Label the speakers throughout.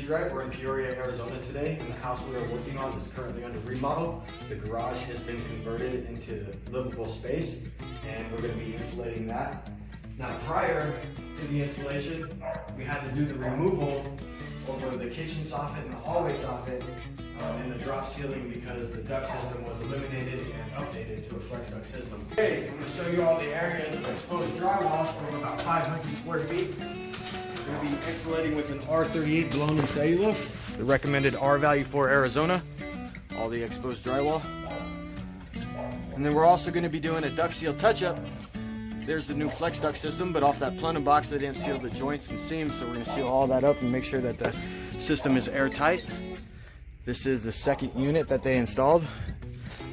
Speaker 1: Energy Rite. We're in Peoria, Arizona today, and the house we are working on is currently under remodel. The garage has been converted into livable space, and we're going to be insulating that. Now, prior to the insulation, we had to do the removal over the kitchen soffit and the hallway soffit and the drop ceiling because the duct system was eliminated and updated to a flex duct system. Okay, I'm going to show you all the areas of exposed drywall from about 500 square feet. We're going to be insulating with an R38 blown in cellulose, the recommended R value for Arizona, all the exposed drywall. And then we're also going to be doing a duct seal touch-up. There's the new flex duct system, but off that plumbing box they didn't seal the joints and seams, so we're going to seal all that up and make sure that the system is airtight. This is the second unit that they installed,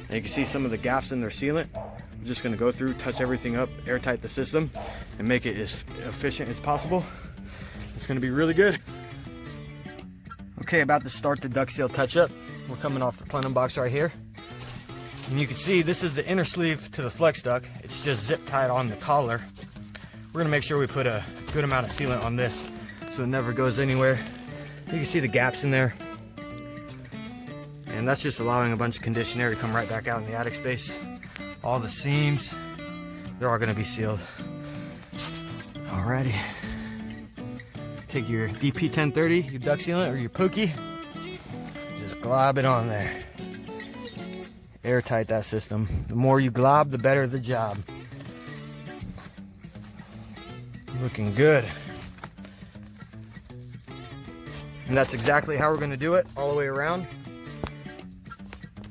Speaker 1: and you can see some of the gaps in their sealant. We're just going to go through, touch everything up, airtight the system, and make it as efficient as possible. It's going to be really good. Okay, about to start the duct seal touch-up. We're coming off the plumbing box right here. And you can see this is the inner sleeve to the flex duct. It's just zip tied on the collar. We're gonna make sure we put a good amount of sealant on this so it never goes anywhere. You can see the gaps in there. And that's just allowing a bunch of conditioned air to come right back out in the attic space. All the seams, they're all gonna be sealed. Alrighty. Take your DP 1030, your duct sealant or your pokey, just glob it on there. Airtight that system. The more you glob, the better the job. Looking good. And that's exactly how we're going to do it all the way around.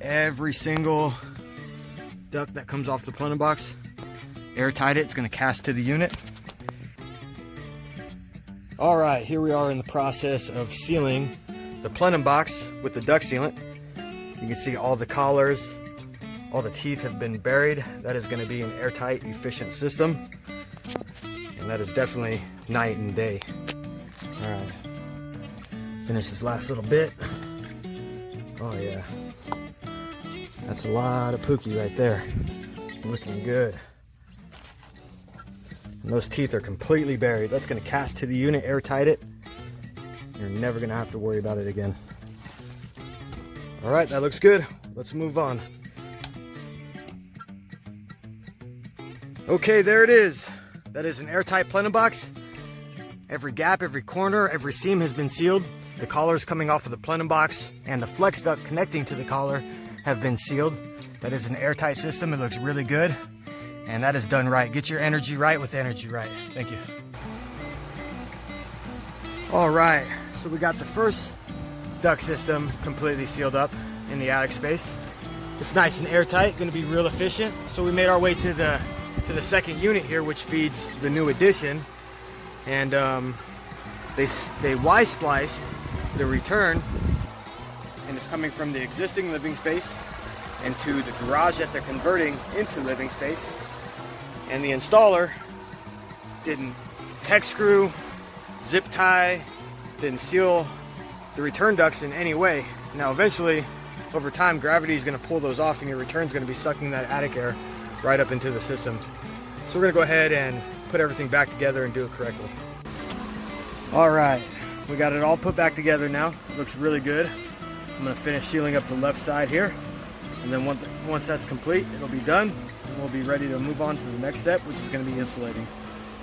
Speaker 1: Every single duct that comes off the plumbing box, airtight it. It's going to cast to the unit. All right, here we are in the process of sealing the plumbing box with the duct sealant. You can see all the collars, all the teeth have been buried. That is going to be an airtight, efficient system. And that is definitely night and day. All right, finish this last little bit. Oh yeah, that's a lot of pookie right there. Looking good. And those teeth are completely buried. That's going to cast to the unit, airtight it. You're never going to have to worry about it again. All right, that looks good. Let's move on. Okay, there it is. That is an airtight plumbing box. Every gap, every corner, every seam has been sealed. The collars coming off of the plumbing box and the flex duct connecting to the collar have been sealed. That is an airtight system. It looks really good. And that is done right. Get your energy right with Energy Rite. Thank you. All right, so we got the first duct system completely sealed up in the attic space. It's nice and airtight, going to be real efficient. So we made our way to the second unit here, which feeds the new addition, and they Y-spliced the return, and it's coming from the existing living space into the garage that they're converting into living space. And the installer didn't tech screw, zip tie, didn't seal the return ducts in any way. Now eventually, over time, gravity is going to pull those off and your return is going to be sucking that attic air right up into the system. So we're going to go ahead and put everything back together and do it correctly. All right, we got it all put back together now. It looks really good. I'm going to finish sealing up the left side here, and then once that's complete, it'll be done and we'll be ready to move on to the next step, which is going to be insulating.